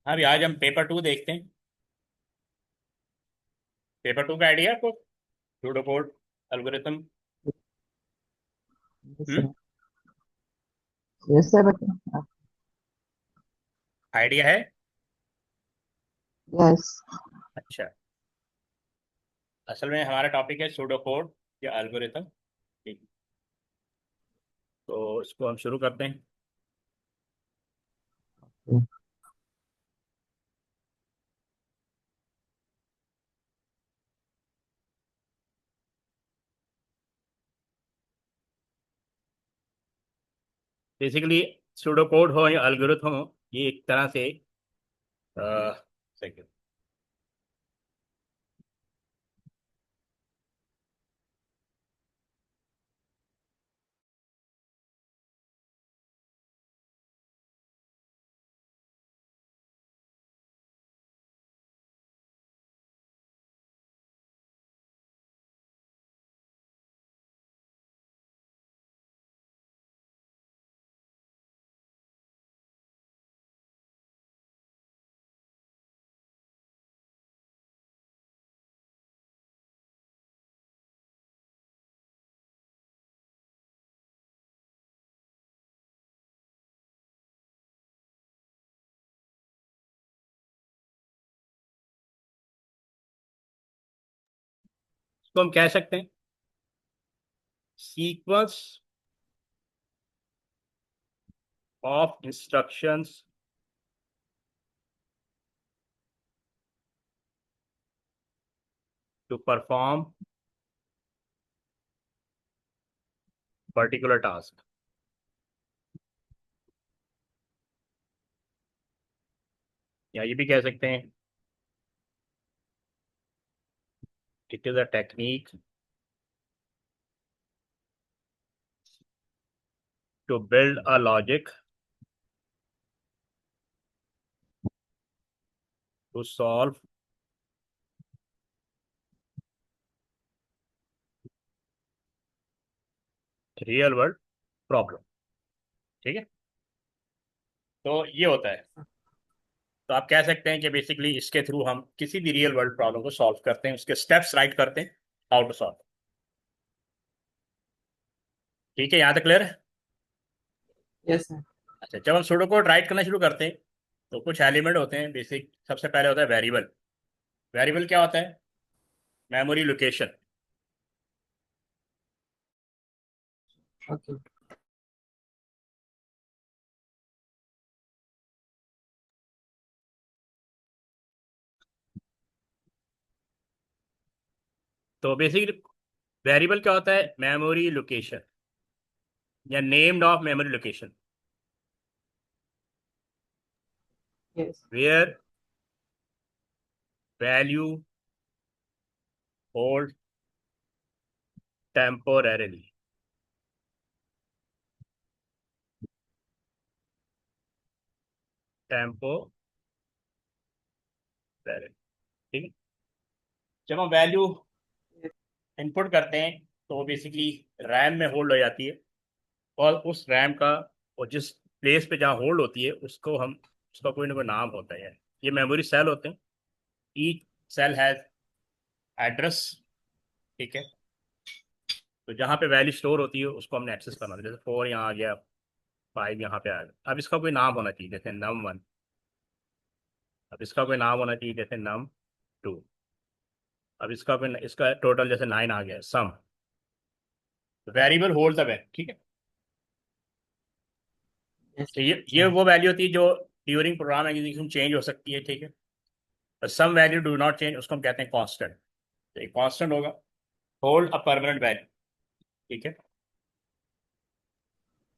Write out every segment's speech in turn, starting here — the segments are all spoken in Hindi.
अभी आज हम पेपर 2 देखते हैं। पेपर 2 का आइडिया आपको? Pseudo code algorithm. यस हम्म। सर। यस सर बता। आइडिया है। यस। अच्छा। असल में हमारा टॉपिक है सूडो कोड या एल्गोरिथम। ठीक। तो इसको हम शुरू करते हैं। बेसिकली सूडो कोड हो या एल्गोरिथम हो, ये एक तरह से सेकंड। इसको हम कह सकते हैं sequence of instructions to perform particular task, या ये भी कह सकते हैं it is a technique to build a logic to solve real world problem. ठीक है। तो ये होता है। तो आप कह सकते हैं कि बेसिकली इसके थ्रू हम किसी भी रियल वर्ल्ड प्रॉब्लम को सॉल्व करते हैं, उसके स्टेप्स राइट करते हैं, हाउ टू सॉल्व। ठीक है, यहाँ तक क्लियर है? Yes sir. अच्छा, जब हम सूडो कोड राइट करना शुरू करते हैं तो कुछ एलिमेंट होते हैं बेसिक। सबसे पहले होता है वेरिएबल। वेरिएबल क्या होता है? Memory location. ओके। तो बेसिकली वेरिएबल क्या होता है? मेमोरी लोकेशन या named of memory location, yes. Where value hold temporarily. Temporary. ठीक है। जब हम वैल्यू इनपुट करते हैं तो वो बेसिकली रैम में होल्ड हो जाती है। और उस रैम का, और जिस प्लेस पे जहाँ होल्ड होती है उसको हम, उसका कोई ना कोई नाम होता है। ये मेमोरी सेल होते हैं। Each cell has address. ठीक है। तो जहाँ पे वैल्यू स्टोर होती है उसको हमने एक्सेस करना होता है। जैसे 4 यहाँ आ गया, 5 यहाँ पे आ गया। अब इसका कोई नाम होना चाहिए, जैसे num1। अब इसका कोई नाम होना चाहिए, जैसे num2। अब इसका कोई, इसका टोटल जैसे 9 आ गया, sum. Variable hold the value. ठीक है। यस तो ये सर। वो वैल्यू होती है जो ड्यूरिंग प्रोग्राम एग्जीक्यूशन चेंज हो सकती है। ठीक है। Some value do not change, उसको हम कहते हैं कांस्टेंट। तो एक कांस्टेंट होगा, होल्ड अ परमानेंट वैल्यू। ठीक है।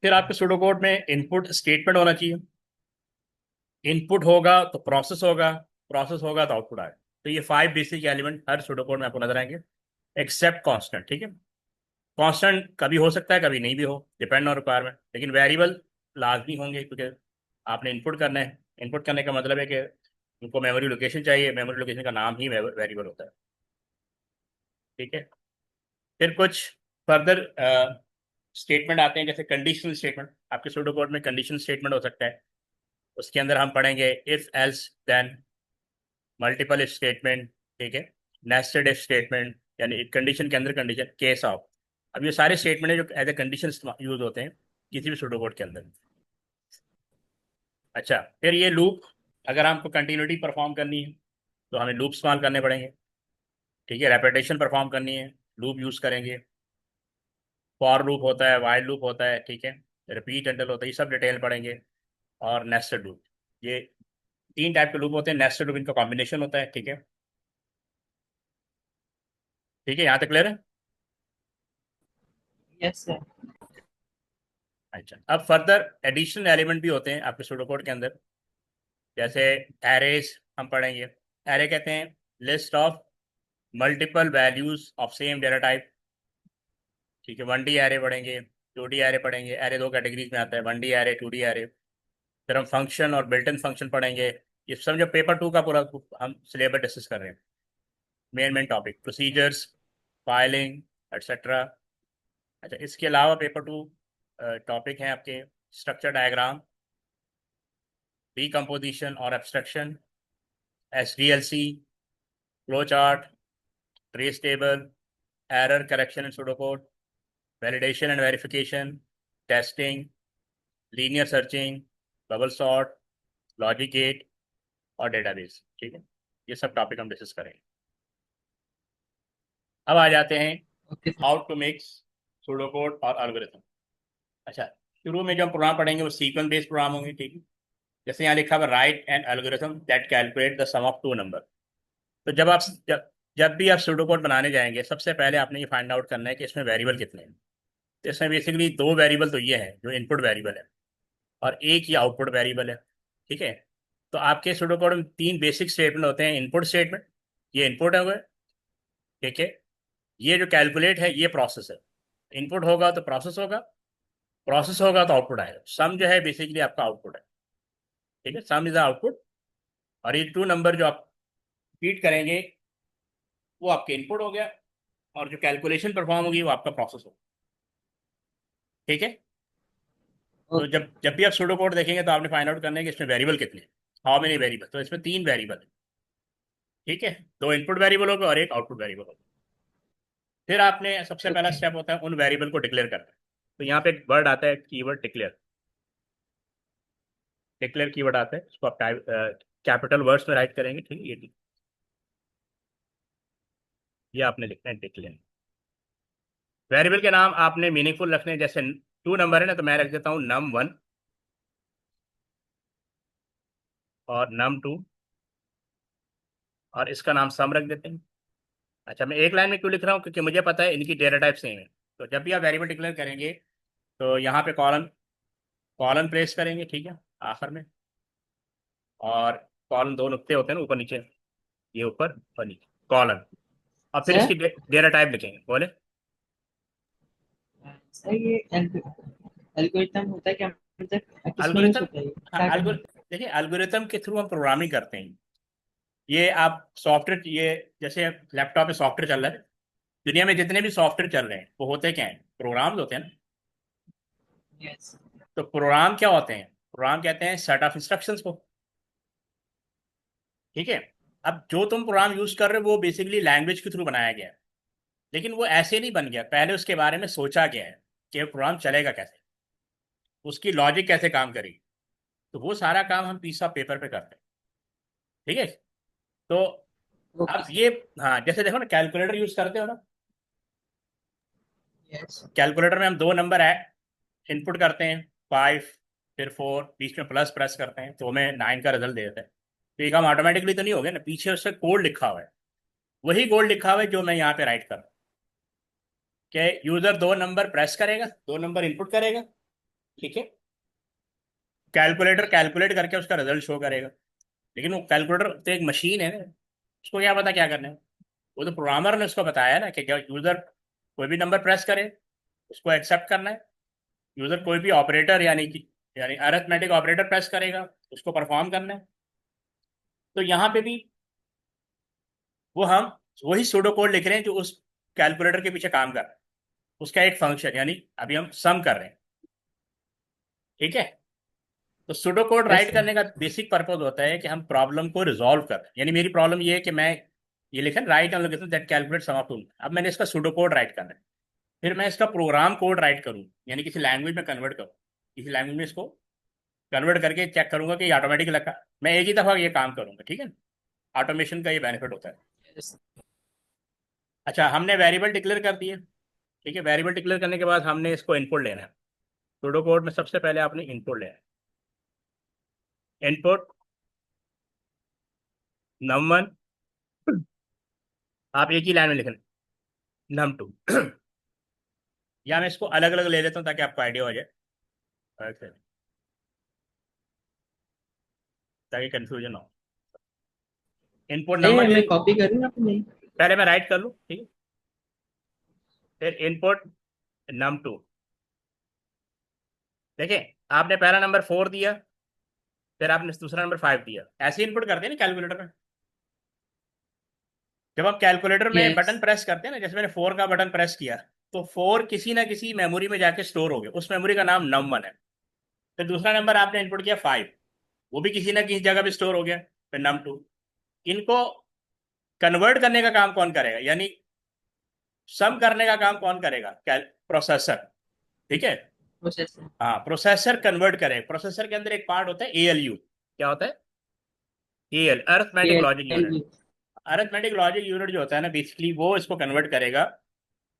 फिर आपके सुडोकोड में इनपुट स्टेटमेंट होना चाहिए। इनपुट होगा तो प्रोसेस होगा, प्रोसेस होगा तो आउटपुट आएगा। तो ये 5 बेसिक एलिमेंट हर सुडोकोड में आपको नजर आएंगे, एक्सेप्ट कांस्टेंट। ठीक है। कांस्टेंट कभी हो सकता है, कभी नहीं भी हो, डिपेंड ऑन रिक्वायरमेंट। लेकिन वेरिएबल लाजमी होंगे, क्योंकि आपने इनपुट करना है। इनपुट करने का मतलब है कि उनको मेमोरी लोकेशन चाहिए। मेमोरी लोकेशन का नाम ही वेरिएबल होता है। ठीक है। फिर कुछ फर्दर स्टेटमेंट आते हैं, जैसे कंडीशनल स्टेटमेंट। आपके सूडो कोड में कंडीशनल स्टेटमेंट हो सकता है। उसके अंदर हम पढ़ेंगे if else then, multiple if statement, ठीक है, नेस्टेड इफ स्टेटमेंट, यानी कंडीशन के अंदर कंडीशन, केस ऑफ। अब ये सारे स्टेटमेंट है जो एज ए कंडीशन यूज होते हैं किसी भी सूडोकोड के अंदर। अच्छा, फिर ये लूप, अगर हमको कंटिन्यूटी परफॉर्म करनी है तो हमें लूप इस्तेमाल करने पड़ेंगे, ठीक है। रेपिटेशन परफॉर्म करनी है, लूप यूज करेंगे। फॉर लूप होता है, वाइल लूप होता है, ठीक है, रिपीट इंटरवल होता है, ये सब डिटेल पढ़ेंगे। और नेस्टेड लूप, ये तीन टाइप के लूप होते हैं। नेस्टेड लूप इनका कॉम्बिनेशन होता है, ठीक है। ठीक है, यहाँ तक क्लियर है? Yes, sir. अच्छा, अब फर्दर एडिशनल एलिमेंट भी होते हैं आपके सूडोकोड के अंदर, जैसे एरेज हम पढ़ेंगे। एरे कहते हैं list of multiple values of same data type, ठीक है। 1D एरे पढ़ेंगे, 2D एरे पढ़ेंगे। एरे दो कैटेगरीज में आता है, 1D एरे, 2D एरे। फिर हम फंक्शन और बिल्ट इन फंक्शन पढ़ेंगे। ये समझो पेपर 2 का पूरा हम सिलेबस डिस्कस कर रहे हैं। Main topic procedures, filing, etcetera. अच्छा, इसके अलावा पेपर 2 टॉपिक हैं आपके स्ट्रक्चर डायग्राम, डीकम्पोजिशन और abstraction, SDLC, flow chart, trace table, error correction in pseudocode, validation and verification, testing, linear searching, bubble sort, logic gate और डेटाबेस, ठीक है। ये सब टॉपिक हम डिस्कस करेंगे। अब आ जाते हैं Okay, sir. How to make pseudocode और एल्गोरिथम। अच्छा, शुरू में जो हम प्रोग्राम पढ़ेंगे वो सीक्वेंस बेस्ड प्रोग्राम होंगे, ठीक है। जैसे यहाँ लिखा हुआ write an algorithm that calculate the sum of two number. तो जब भी आप सूडोकोड बनाने जाएंगे, सबसे पहले आपने ये फाइंड आउट करना है कि इसमें वेरिएबल कितने हैं। तो इसमें बेसिकली दो वेरिएबल तो ये है जो इनपुट वेरिएबल है, और एक ही आउटपुट वेरिएबल है, ठीक है। तो आपके सूडोकोड में तीन बेसिक स्टेटमेंट होते हैं। इनपुट स्टेटमेंट, ये इनपुट है वो, ठीक है। ये जो कैलकुलेट है ये प्रोसेस है। इनपुट होगा तो प्रोसेस होगा, प्रोसेस होगा तो आउटपुट आएगा। सम जो है बेसिकली आपका आउटपुट है, ठीक है। सम इज द आउटपुट। और ये टू नंबर जो आप फीड करेंगे वो आपके इनपुट हो गया, और जो कैलकुलेशन परफॉर्म होगी वो आपका प्रोसेस होगा, ठीक है। तो Okay. जब भी आप सूडो कोड देखेंगे तो आपने फाइंड आउट करना है कि इसमें वेरिएबल कितने हैं, हाउ मेनी वेरिएबल। तो इसमें तीन वेरिएबल है, ठीक है। दो इनपुट वेरिएबल होगा और एक आउटपुट वेरिएबल होगा। फिर आपने सबसे पहला Okay. स्टेप होता है उन वेरिएबल को डिक्लेयर करना है। तो यहाँ पे एक वर्ड आता है, कीवर्ड डिक्लेयर। डिक्लेयर कीवर्ड आता है, इसको आप टाइप कैपिटल वर्ड्स में राइट करेंगे, ठीक है। ये आपने लिखना है डिक्लेयर। वेरिएबल के नाम आपने मीनिंगफुल रखने हैं, जैसे टू नंबर है ना, तो मैं रख देता हूँ num1 और num2, और इसका नाम सम रख देते हैं। अच्छा, मैं एक लाइन में क्यों लिख रहा हूँ, क्योंकि मुझे पता है इनकी डेटा टाइप सेम है। तो जब भी आप वेरिएबल डिक्लेयर करेंगे तो यहाँ पे कॉलन कॉलन प्लेस करेंगे, ठीक है, आखिर में। और कॉलन दो नुक्ते होते हैं ना, ऊपर नीचे, ये ऊपर और नीचे कॉलन। और फिर Sir, इसकी डेटा टाइप लिखेंगे, बोले। सर ये एल्गोरिथम होता है क्या, मतलब किसमें यूज एल्गोरिथम, होता है, ये हाँ क्या करना एल्गोर होता देखिए, एल्गोरिथम के थ्रू हम प्रोग्रामिंग करते हैं। ये आप सॉफ्टवेयर, ये जैसे लैपटॉप में सॉफ्टवेयर चल रहा है, दुनिया में जितने भी सॉफ्टवेयर चल रहे हैं वो होते क्या हैं, प्रोग्राम्स होते हैं ना। है? यस। तो प्रोग्राम क्या होते हैं, प्रोग्राम कहते हैं सेट ऑफ इंस्ट्रक्शंस को, ठीक है। अब जो तुम प्रोग्राम यूज कर रहे हो वो बेसिकली लैंग्वेज के थ्रू बनाया गया है, लेकिन वो ऐसे नहीं बन गया, पहले उसके बारे में सोचा गया है कि प्रोग्राम चलेगा कैसे, उसकी लॉजिक कैसे काम करेगी। तो वो सारा काम हम पीस ऑफ पेपर पे करते हैं, ठीक है। तो ओके अब सर। ये, हाँ, जैसे देखो ना, कैलकुलेटर यूज करते हो ना, यस। कैलकुलेटर में हम दो नंबर है इनपुट करते हैं, 5, फिर 4, बीच में प्लस प्रेस करते हैं तो हमें 9 का रिजल्ट दे देता है। तो ये काम ऑटोमेटिकली तो नहीं हो गया ना, पीछे उससे कोड लिखा हुआ है। वही कोड लिखा हुआ है जो मैं यहाँ पे राइट कर रहा हूँ, कि यूजर दो नंबर प्रेस करेगा, दो नंबर इनपुट करेगा, ठीक है। कैलकुलेटर कैलकुलेट करके उसका रिजल्ट शो करेगा। लेकिन वो कैलकुलेटर तो एक मशीन है ना, उसको क्या पता क्या करना है। वो तो प्रोग्रामर ने उसको बताया ना कि यूजर कोई भी नंबर प्रेस करे उसको एक्सेप्ट करना है। यूजर कोई भी ऑपरेटर यानी अरिथमेटिक ऑपरेटर प्रेस करेगा उसको परफॉर्म करना है। तो यहाँ पे भी वो हम वही सूडो कोड लिख रहे हैं जो उस कैलकुलेटर के पीछे काम कर रहा है, उसका एक फंक्शन, यानी अभी हम सम कर रहे हैं, ठीक है। तो pseudo code yes right sir. करने का बेसिक पर्पज होता है कि हम प्रॉब्लम को रिजॉल्व करें। यानी मेरी प्रॉब्लम ये है कि मैं ये लिखा write an location that calculate sum of two, अब मैंने इसका सुडो कोड राइट करना है। फिर मैं इसका प्रोग्राम कोड राइट करूँ, यानी किसी लैंग्वेज में कन्वर्ट करूँ, किसी लैंग्वेज में इसको कन्वर्ट करके चेक करूंगा कि ऑटोमेटिक लगा। मैं एक ही दफा ये काम करूंगा, ठीक है। ऑटोमेशन का ये बेनिफिट होता है। यस अच्छा, हमने वेरिएबल डिक्लेयर कर दिए, ठीक है। वेरिएबल डिक्लेयर करने के बाद हमने इसको इनपुट लेना है। सूडो कोड में सबसे पहले आपने इनपुट लेना है। इनपुट num1, आप एक ही लाइन में लिखना, num2। या मैं इसको अलग अलग ले लेता हूँ ताकि आपको आइडिया हो जाए, okay, ताकि कंफ्यूजन हो। इनपुट नहीं नंबर मैं कॉपी करूँ अपने। पहले मैं राइट कर लूँ, ठीक है। फिर इनपुट num2, देखिए आपने पहला नंबर 4 दिया, फिर आपने दूसरा नंबर 5 दिया। ऐसे इनपुट करते हैं ना कैलकुलेटर में। जब आप कैलकुलेटर में यस बटन प्रेस करते हैं ना, जैसे मैंने 4 का बटन प्रेस किया, तो 4 किसी ना किसी मेमोरी में जाके स्टोर हो गया, उस मेमोरी का नाम num1 है। फिर दूसरा नंबर आपने इनपुट किया 5, वो भी किसी ना किसी जगह पे स्टोर हो गया, फिर num2। इनको कन्वर्ट करने का काम कौन करेगा, यानी सम करने का काम कौन करेगा, प्रोसेसर, ठीक है। प्रोसेसर। हाँ, प्रोसेसर कन्वर्ट करेगा। प्रोसेसर के अंदर एक पार्ट होता है एएलयू। क्या होता है? AL, arithmetic logic unit. ALU। Arithmetic logic unit जो होता है ना, बेसिकली वो इसको कन्वर्ट करेगा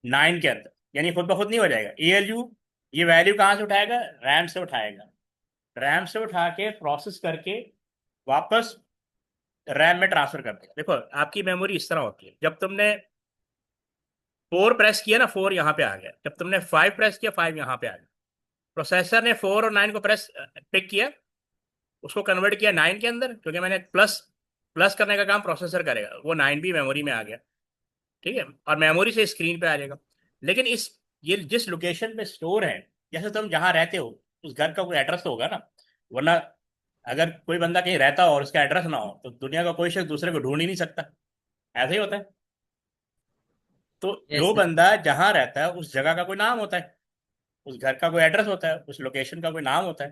9 के अंदर। यानी खुद ब खुद नहीं हो जाएगा एएलयू। ये वैल्यू कहाँ से उठाएगा? रैम से उठाएगा। रैम से उठा के प्रोसेस करके वापस रैम में ट्रांसफर कर देगा। देखो आपकी मेमोरी इस तरह होती है, जब तुमने 4 प्रेस किया ना, 4 यहाँ पे आ गया। जब तुमने 5 प्रेस किया, 5 यहाँ पे आ गया। प्रोसेसर ने 4 और 9 को प्रेस पिक किया, उसको कन्वर्ट किया 9 के अंदर, क्योंकि मैंने प्लस प्लस करने का काम प्रोसेसर करेगा। वो 9 भी मेमोरी में आ गया, ठीक है। और मेमोरी से स्क्रीन पे आ जाएगा। लेकिन इस ये जिस लोकेशन पे स्टोर है, जैसे तुम जहाँ रहते हो उस घर का कोई एड्रेस तो होगा ना, वरना अगर कोई बंदा कहीं रहता हो और उसका एड्रेस ना हो तो दुनिया का कोई शख्स दूसरे को ढूंढ ही नहीं सकता। ऐसा ही होता है। तो यस जो सर। बंदा जहाँ रहता है उस जगह का कोई नाम होता है, उस घर का कोई एड्रेस होता है, उस लोकेशन का कोई नाम होता है,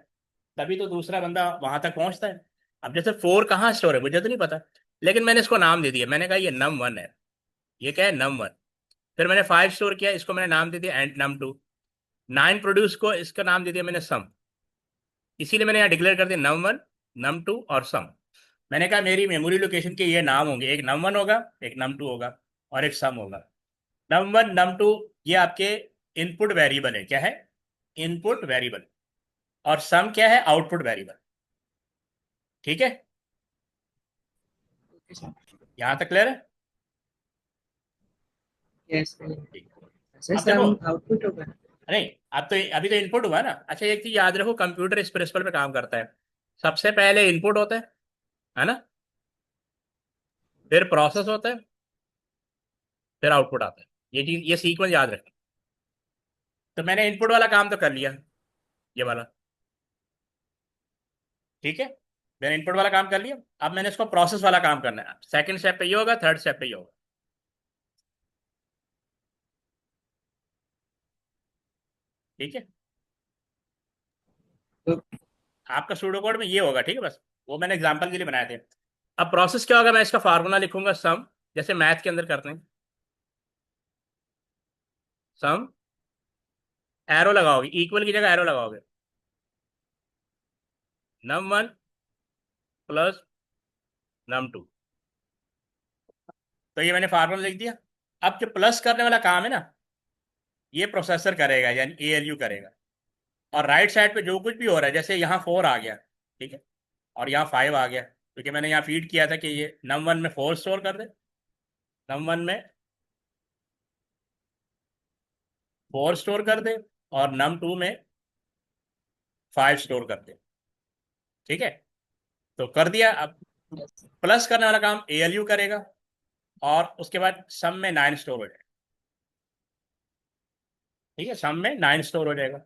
तभी तो दूसरा बंदा वहां तक पहुंचता है। अब जैसे 4 कहाँ स्टोर है मुझे तो नहीं पता, लेकिन मैंने इसको नाम दे दिया। मैंने कहा ये num1 है। ये क्या है? num1। फिर मैंने 5 स्टोर किया, इसको मैंने नाम दे दिया एंड num2। 9 प्रोड्यूस को इसका नाम दे दिया मैंने सम। इसीलिए मैंने यहाँ डिक्लेयर कर दिया num1, num2 और सम। मैंने कहा मेरी मेमोरी लोकेशन के ये नाम होंगे, एक num1 होगा, एक num2 होगा, और एक सम होगा। num1 num2 ये आपके इनपुट वेरिएबल है। क्या है? Input variable. और सम क्या है? Output variable. ठीक है, ओके सर। यहां तक क्लियर है? Yes sir. ठीक। सर अब देखो, सम आउटपुट होगा। नहीं, अब तो अभी तो इनपुट हुआ ना। अच्छा, एक चीज याद रखो, कंप्यूटर इस प्रिंसिपल पे काम करता है। सबसे पहले इनपुट होता है ना, फिर प्रोसेस होता है, फिर आउटपुट आता है। ये चीज, ये सीक्वेंस याद रखें। तो मैंने इनपुट वाला काम तो कर लिया, ये वाला, ठीक है। मैंने इनपुट वाला काम कर लिया। अब मैंने इसको प्रोसेस वाला काम करना है। सेकंड स्टेप पे ये होगा, थर्ड स्टेप पे ये होगा, ठीक है। तो आपका सूडो कोड में ये होगा, ठीक है। बस वो मैंने एग्जांपल के लिए बनाए थे। अब प्रोसेस क्या होगा, मैं इसका फार्मूला लिखूंगा सम, जैसे मैथ के अंदर करते हैं। सम, एरो लगाओगे, इक्वल की जगह एरो लगाओगे, num1 प्लस num2। तो ये मैंने फार्मूला लिख दिया। अब जो प्लस करने वाला काम है ना, ये प्रोसेसर करेगा, यानी एएलयू करेगा। और राइट साइड पे जो कुछ भी हो रहा है, जैसे यहाँ 4 आ गया, ठीक है, और यहाँ 5 आ गया, क्योंकि मैंने यहाँ फीड किया था कि ये num1 में 4 स्टोर कर दे, num1 में 4 स्टोर कर दे, और num2 में 5 स्टोर कर दे, ठीक है। तो कर दिया। अब प्लस करने वाला काम एएलयू करेगा, और उसके बाद सम में 9 स्टोर हो जाएगा, ठीक है। सम में 9 स्टोर हो जाएगा।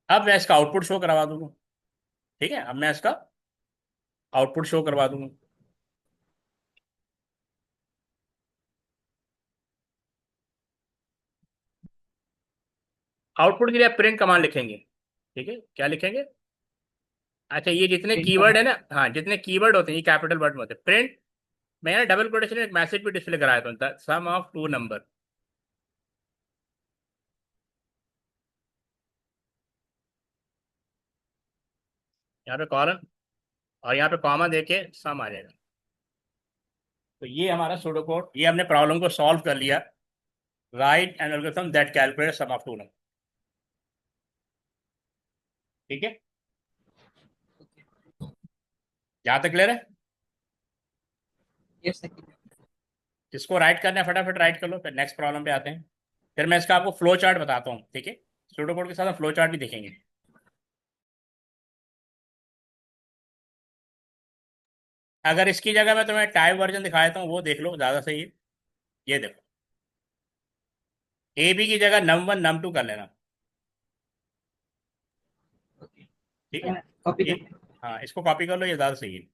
अब मैं इसका आउटपुट शो करवा दूंगा, ठीक है। अब मैं इसका आउटपुट शो करवा दूंगा। आउटपुट के लिए आप प्रिंट कमांड लिखेंगे, ठीक है। क्या लिखेंगे? अच्छा, ये जितने प्रिंट कीवर्ड करना। है ना, हाँ, जितने कीवर्ड होते हैं ये कैपिटल वर्ड में होते हैं। प्रिंट, मैंने डबल कोटेशन में एक मैसेज भी डिस्प्ले कराया था, सम ऑफ टू नंबर। यहाँ पे कॉलन और यहाँ पे कॉमा देके सम आ जाएगा। तो ये हमारा सूडो कोड, ये हमने प्रॉब्लम को सॉल्व कर लिया। Write an algorithm that calculate sum of two number. ठीक है, यहाँ तक क्लियर है। Yes sir. जिसको राइट करना है फटाफट राइट कर लो, फिर नेक्स्ट प्रॉब्लम पे आते हैं। फिर मैं इसका आपको फ्लो चार्ट बताता हूँ, ठीक है। सूडो कोड के साथ हम फ्लो चार्ट भी देखेंगे। अगर इसकी जगह मैं तुम्हें टाइप वर्जन दिखा देता हूँ, वो देख लो, ज़्यादा सही है। ये देखो, ए बी की जगह नम वन नम टू कर लेना। ओके ठीक है, सर, कॉपी ये, कर लें। हाँ, इसको कॉपी कर लो, ये ज़्यादा सही है।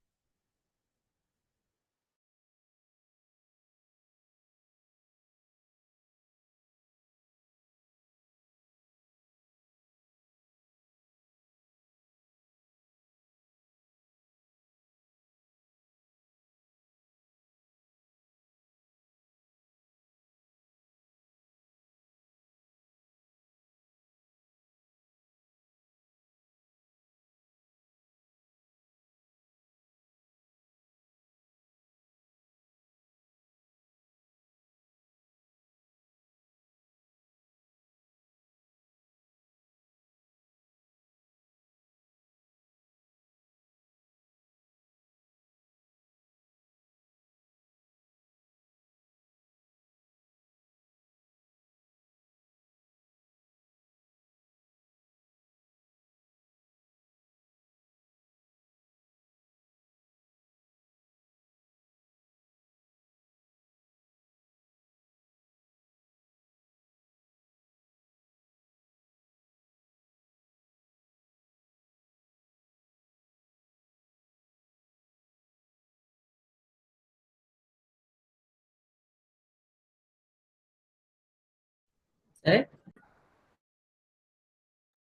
सर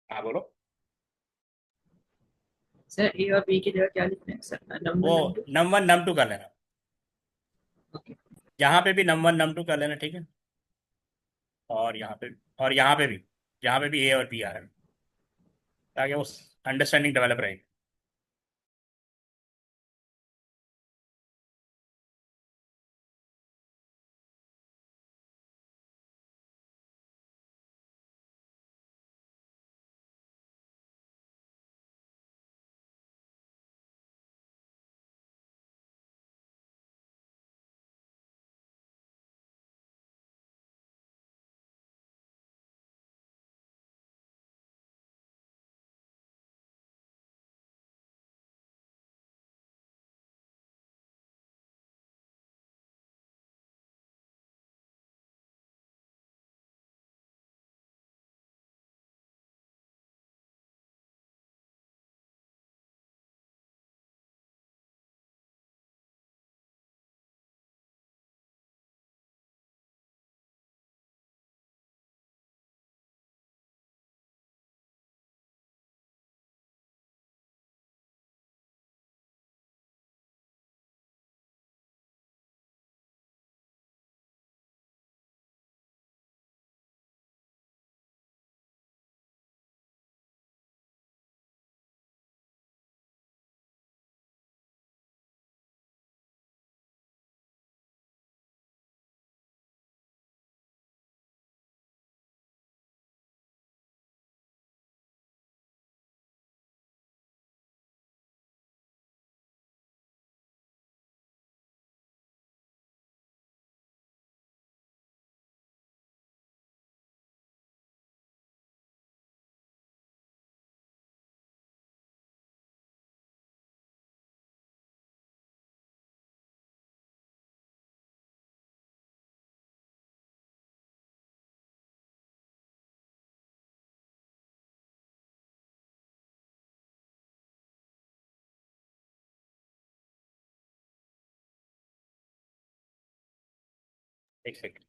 हाँ बोलो। सर ए और बी की जगह क्या लिखना है सर, वो number number. Num one num two कर लेना। ओके यहाँ पे भी नम वन नम टू कर लेना, ठीक है। और यहाँ पे, और यहाँ पे भी ए और बी आ रहा है, ताकि वो अंडरस्टैंडिंग डेवलप रहे। एक सेकंड।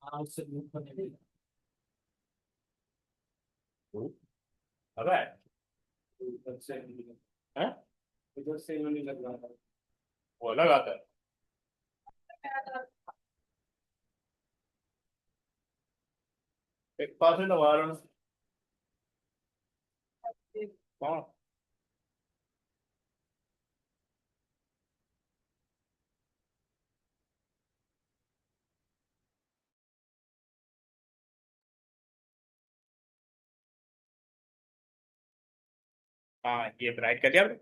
हाँ उससे move करने के लिए। अबे उधर से हैं? उधर से नहीं लग रहा था। वो अलग आता है। एक पास में दबा रहा हूँ। कौन? हाँ ये ब्राइट कर दिया आपने?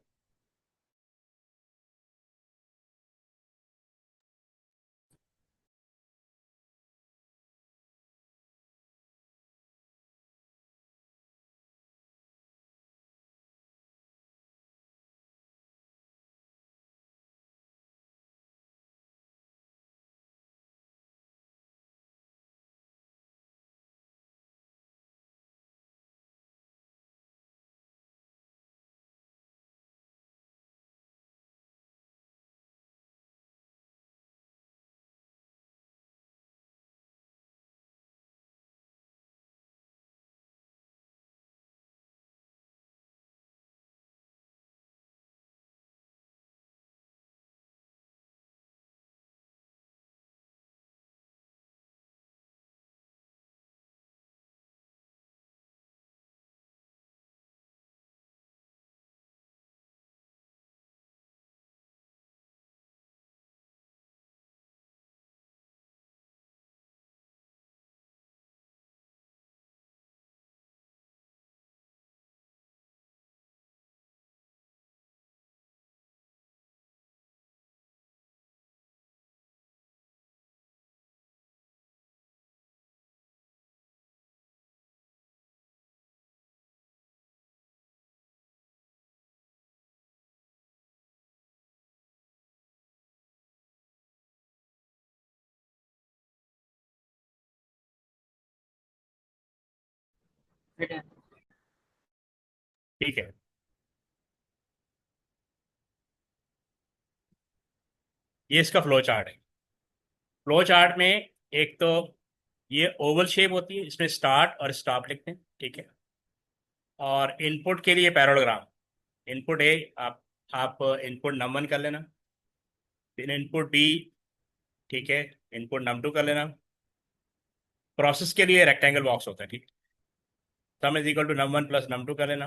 फिट है। ठीक है। ये इसका फ्लो चार्ट है। फ्लो चार्ट में एक तो ये ओवल शेप होती है, इसमें स्टार्ट और स्टॉप लिखते हैं, ठीक है। और इनपुट के लिए पैरेललोग्राम। इनपुट ए, आप इनपुट नम वन कर लेना, फिर इनपुट बी, ठीक है, इनपुट नम टू कर लेना। प्रोसेस के लिए रेक्टेंगल बॉक्स होता है, ठीक। Sum is equal to num one plus num two कर लेना।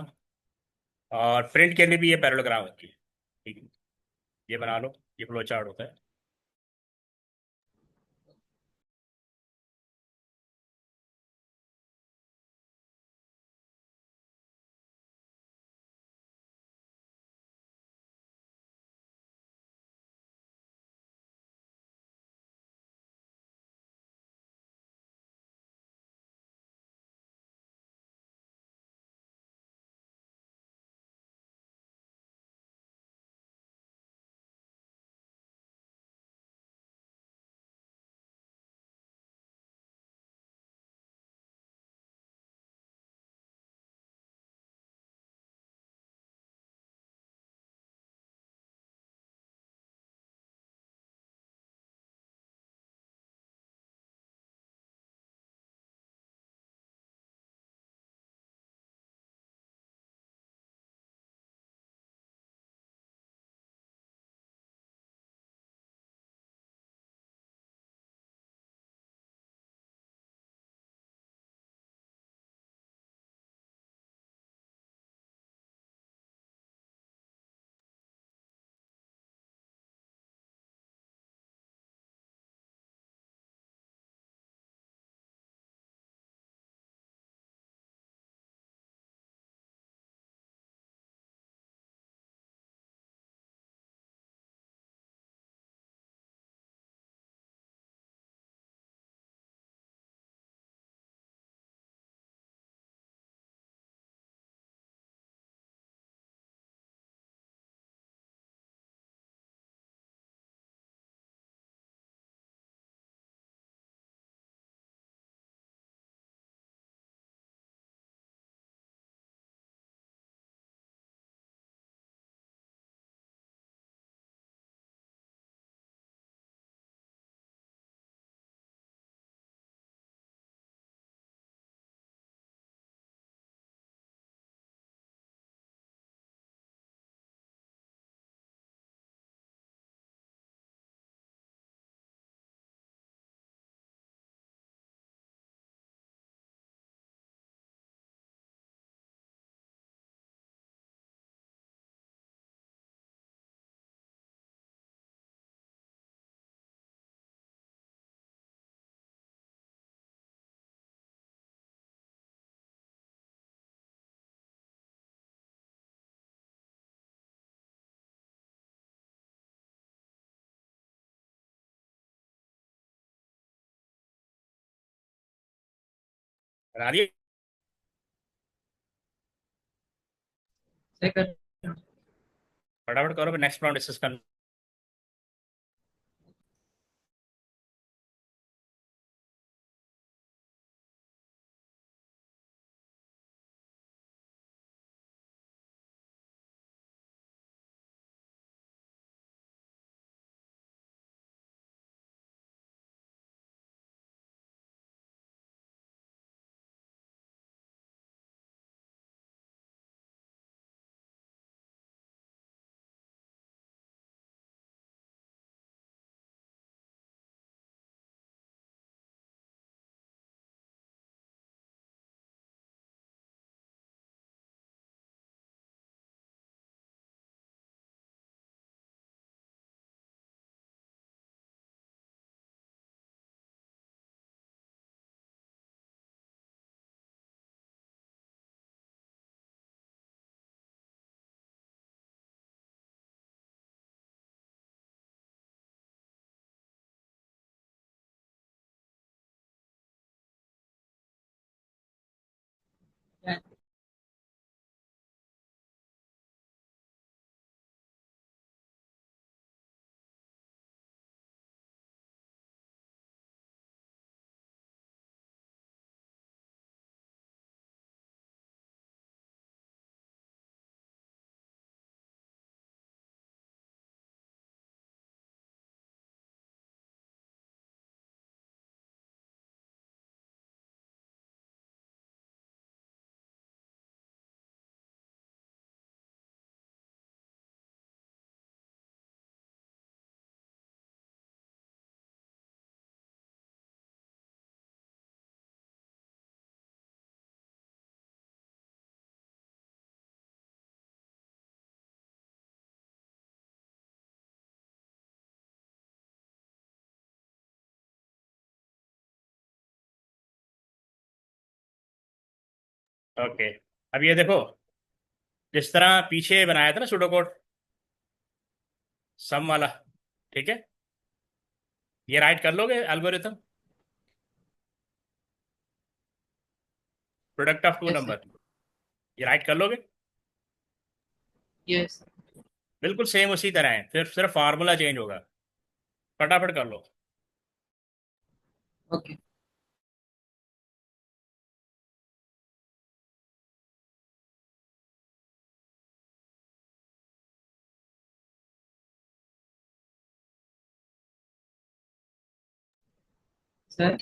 और प्रिंट के लिए भी ये पैरेललोग्राम होती है, ठीक है। ये बना लो, ये फ्लो चार्ट होता है। बना दिए? सही कर। फटाफट करो, फिर नेक्स्ट राउंड डिस्कस कर। ओके, अब ये देखो, जिस तरह पीछे बनाया था ना सूडो कोड, सम वाला, ठीक है, ये राइट कर लोगे algorithm, product of two yes sir. Number, ये राइट कर लोगे? यस। बिल्कुल सेम उसी तरह है, सिर्फ फार्मूला चेंज होगा। फटाफट कर लो। Okay sir.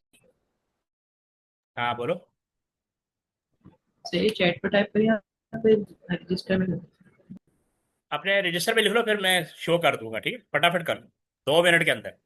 हाँ बोलो। सही चैट पे टाइप करिए, यहाँ पे रजिस्टर में। अपने रजिस्टर पे लिख लो, फिर मैं शो कर दूंगा, ठीक है, फटाफट कर लो, 2 मिनट के अंदर।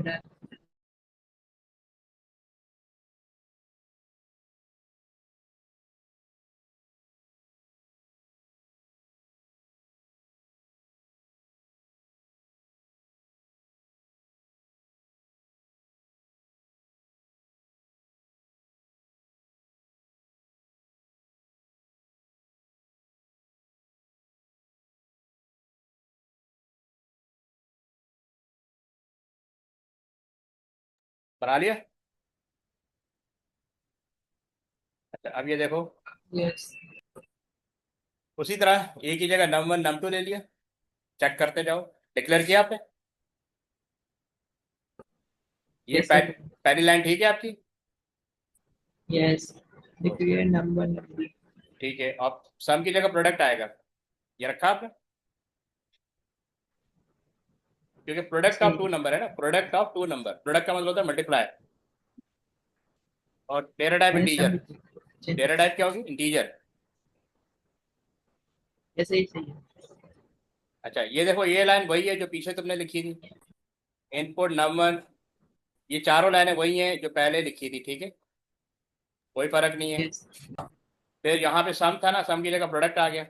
Right. बना लिया। अच्छा अब ये देखो, Yes. उसी तरह एक ही जगह नम वन नम टू ले लिया, चेक करते जाओ। डिक्लेयर किया आपने? ये Yes, sir. पहली लाइन ठीक है आपकी? Yes. Okay, Declare number. ठीक है। अब सम की जगह प्रोडक्ट आएगा, ये रखा आपने? क्योंकि प्रोडक्ट ऑफ सही टू है। नंबर है ना, product of two number, product का मतलब होता है मल्टीप्लाई। और डेटा टाइप मैंने इंटीजर। सबमिट किया। डेटा टाइप क्या होगी? इंटीजर। ऐसे ही सही है। अच्छा ये देखो, ये लाइन वही है जो पीछे तुमने लिखी थी, इनपुट नंबर। ये चारों लाइनें वही हैं जो पहले लिखी थी, ठीक है, कोई फर्क नहीं है। Yes. फिर यहाँ पे सम था ना, सम की जगह प्रोडक्ट आ गया,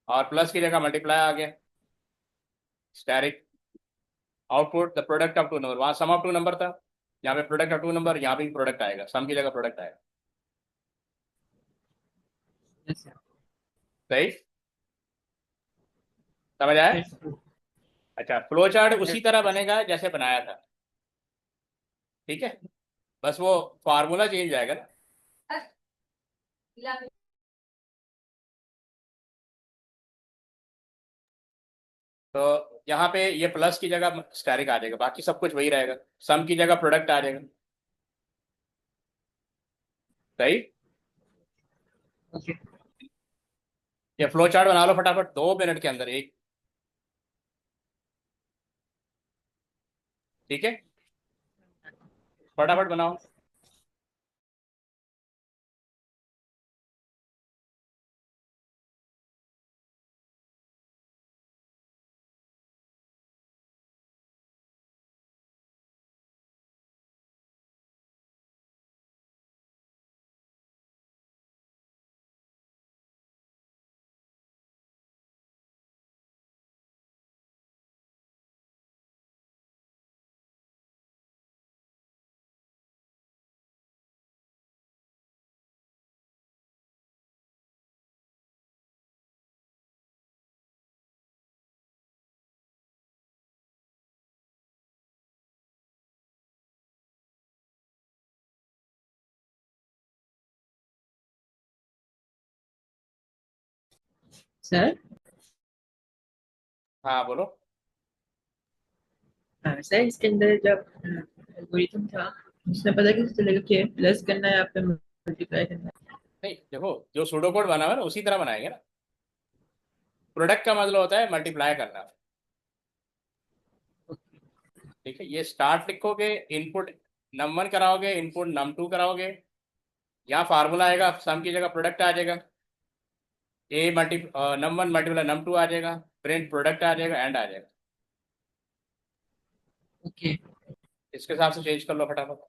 और प्लस की जगह मल्टीप्लाई आ गया। Static output the product of two number, वहाँ सम ऑफ टू नंबर था, यहाँ पे प्रोडक्ट ऑफ टू नंबर, यहाँ पे प्रोडक्ट आएगा, सम की जगह प्रोडक्ट आएगा। Yes, sir. सही, समझ आया? Yes, sir. अच्छा, फ्लो चार्ट Yes. उसी तरह बनेगा जैसे बनाया था, ठीक है, बस वो फार्मूला चेंज आएगा ना। तो यहाँ पे ये प्लस की जगह स्टैटिक आ जाएगा, बाकी सब कुछ वही रहेगा, सम की जगह प्रोडक्ट आ जाएगा। सही। Okay. ये फ्लो चार्ट बना लो फटाफट, 2 मिनट के अंदर एक, ठीक है, फटाफट बनाओ। सर, हाँ बोलो। हाँ सर, इसके अंदर जब एल्गोरिथम था, उसने पता कैसे चलेगा कि प्लस करना है या फिर मल्टीप्लाई करना है? नहीं देखो, जो सूडो कोड बना हुआ है ना उसी तरह बनाएंगे ना। प्रोडक्ट का मतलब होता है मल्टीप्लाई करना, ठीक है। ये स्टार्ट लिखोगे, इनपुट नम वन कराओगे, इनपुट नम टू कराओगे, यहाँ फार्मूला आएगा, सम की जगह प्रोडक्ट आ जाएगा, A multi num one multiply num two आ जाएगा, प्रिंट प्रोडक्ट आ जाएगा, एंड आ जाएगा। ओके। इसके हिसाब से चेंज कर लो फटाफट।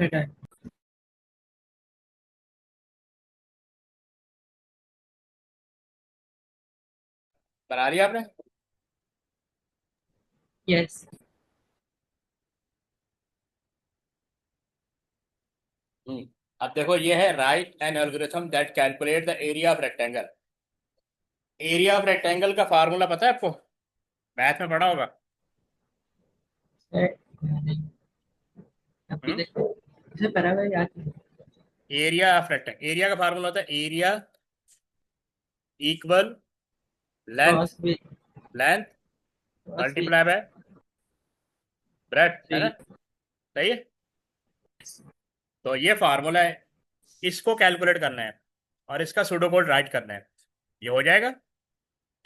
Sir done. बना लिया आपने? यस। हम्म। अब देखो ये है right an algorithm that calculate the area of rectangle. Area of rectangle का फार्मूला पता है आपको? मैथ में पढ़ा होगा। सर नहीं, अभी हम्म। तक सर बराबर याद नहीं। एरिया ऑफ रेक्टेंगल, एरिया का फार्मूला होता है area equal length, cross with. Length cross with. Multiply by breath, है ना? जी। सही है। तो ये फार्मूला है, इसको कैलकुलेट करना है और इसका सूडो कोड राइट करना है। ये हो जाएगा।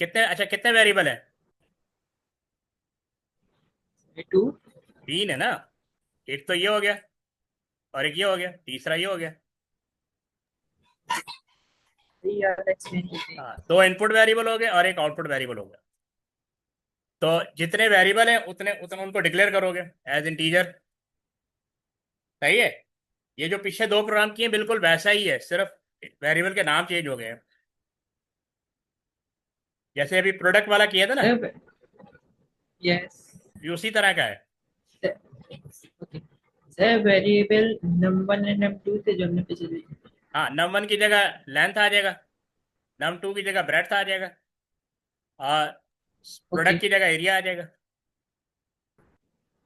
कितने, अच्छा कितने वेरिएबल है? टू। तीन है ना। एक तो ये हो गया और एक ये हो गया, तीसरा ये हो गया। याद एक्सप्लेन कीजिए। हाँ, दो इनपुट वेरिएबल हो गए और एक आउटपुट वेरिएबल हो गया। तो जितने वेरिएबल हैं उतने उतने उनको डिक्लेयर करोगे एज इंटीजर। सही है। ये जो पीछे दो प्रोग्राम किए बिल्कुल वैसा ही है, सिर्फ वेरिएबल के नाम चेंज हो गए हैं। जैसे अभी प्रोडक्ट वाला किया था ना, सर यस। ये उसी तरह का है। ओके सर, वेरिएबल नम1 एंड नम2 थे जो हमने पिछले। हाँ, नम वन की जगह लेंथ आ जाएगा, नम टू की जगह ब्रेड्थ आ जाएगा, और ओके। प्रोडक्ट की जगह एरिया आ जाएगा।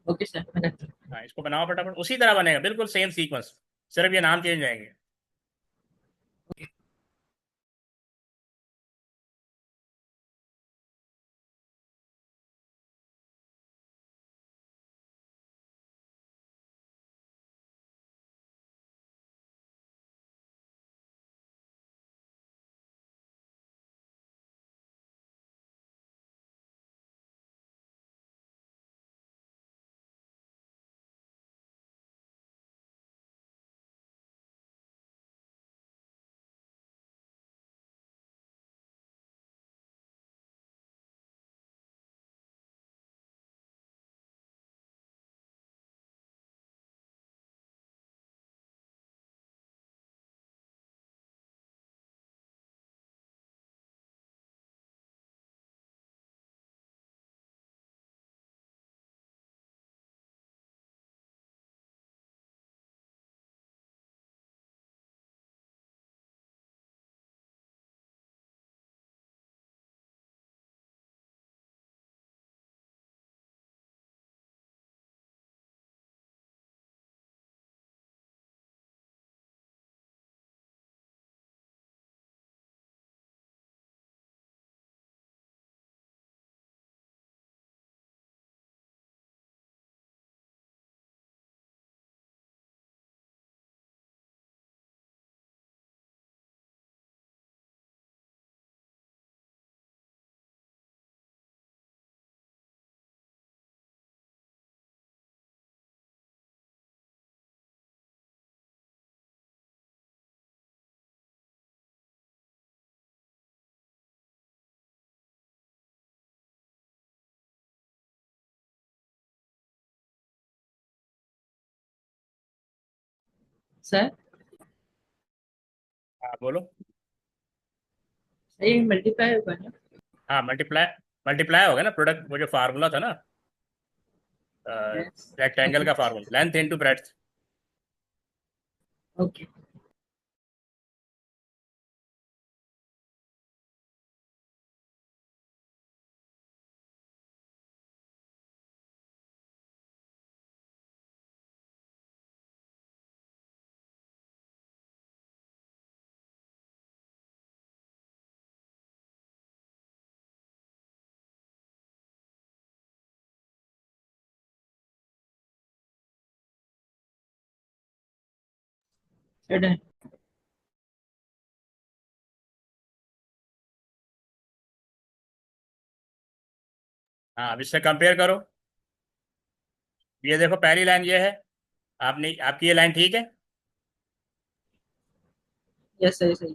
ओके सर, मैं करता हूँ। हाँ, इसको बनाओ फटाफट, उसी तरह बनेगा बिल्कुल सेम सीक्वेंस, सिर्फ ये नाम चेंज आएंगे। सर हाँ बोलो। सर ये मल्टीप्लाई होगा ना? हाँ, मल्टीप्लाई, मल्टीप्लाई होगा ना प्रोडक्ट, वो जो फार्मूला था ना, यस। Rectangle okay. का formula, length into breadth. Okay sir done. हाँ, अब इससे कंपेयर करो। ये देखो पहली लाइन ये है, आपने, आपकी ये लाइन ठीक है। यस सही सही।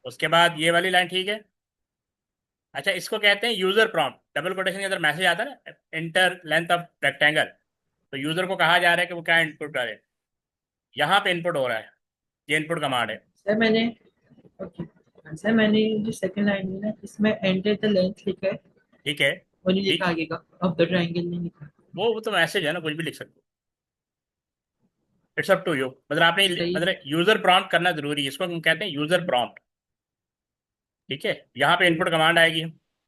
उसके बाद ये वाली लाइन ठीक है। अच्छा, इसको कहते हैं यूजर प्रॉम्प्ट। डबल कोटेशन के अंदर मैसेज आता है ना, इंटर लेंथ ऑफ रेक्टेंगल, तो यूजर को कहा जा रहा है कि वो क्या इनपुट करे। यहाँ पे इनपुट हो रहा है, ये इनपुट कमांड है। सर मैंने ओके सर मैंने जो सेकंड लाइन है ना इसमें एंटर द लेंथ लिखा है ठीक है, वो नहीं लिखा ठीक, आगे का ऑफ द ट्रायंगल नहीं लिखा। वो तो मैसेज है ना, कुछ भी लिख सकते हो, इट्स अप टू यू। मतलब आपने, सही मतलब यूजर प्रॉम्प्ट करना जरूरी है, इसको हम कहते हैं यूजर प्रॉम्प्ट। ठीक है, यहाँ पे इनपुट कमांड आएगी,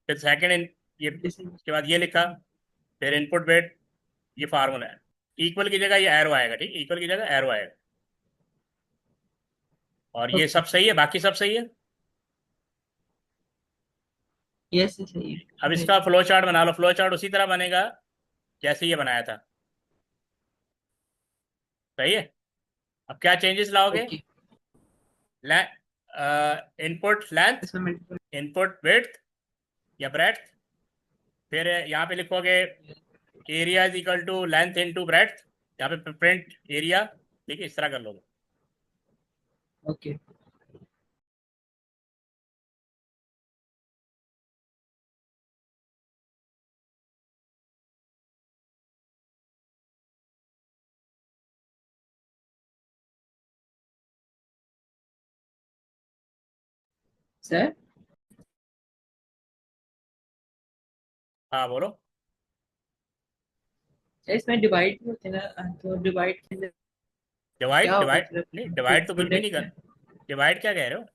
फिर सेकंड ये, जैसे उसके बाद ये लिखा, फिर इनपुट वेट, ये फार्मूला है। इक्वल की जगह ये एरो आएगा, ठीक है, इक्वल की जगह एरो आएगा। और ये ओके सब सही है, बाकी सब सही है। यस सही अब है। इसका फ्लो चार्ट बना लो, फ्लो चार्ट उसी तरह बनेगा जैसे ये बनाया था। सही है। अब क्या चेंजेस लाओगे? ओके इनपुट लेंथ, इसमें मैं इनपुट विड्थ या ब्रेड्थ, फिर यहाँ पे लिखोगे area is equal to length into breadth, यहाँ पे प्रिंट एरिया। ठीक है, इस तरह कर लोगे। ओके सर हाँ बोलो। सर इसमें डिवाइड भी होते हैं ना तो डिवाइड के अंदर क्या डिवाइड, होगा डिवाइड नहीं, मतलब डिवाइड तो कुछ भी नहीं प्रोडक्ट कर। में। डिवाइड क्या कह रहे हो?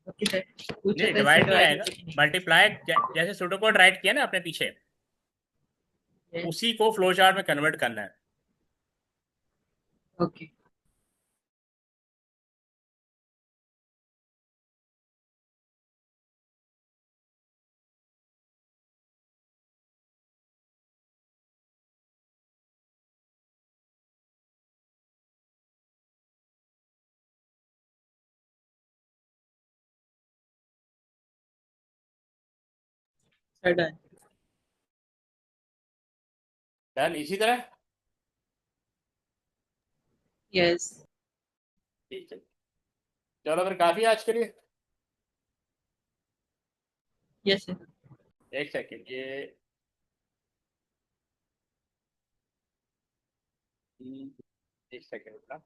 ओके सर पूछा नहीं, था इसमें डिवाइड नहीं डिवाइड आएगा। होते कि नहीं। मल्टीप्लाई, जैसे सुडोकोड राइट किया ना आपने पीछे, उसी को फ्लो चार्ट में कन्वर्ट करना है। Okay sir done. डन, इसी तरह। यस ठीक है, चलो फिर, काफी आज के लिए। Yes sir. एक सेकेंड, ये एक सेकेंड का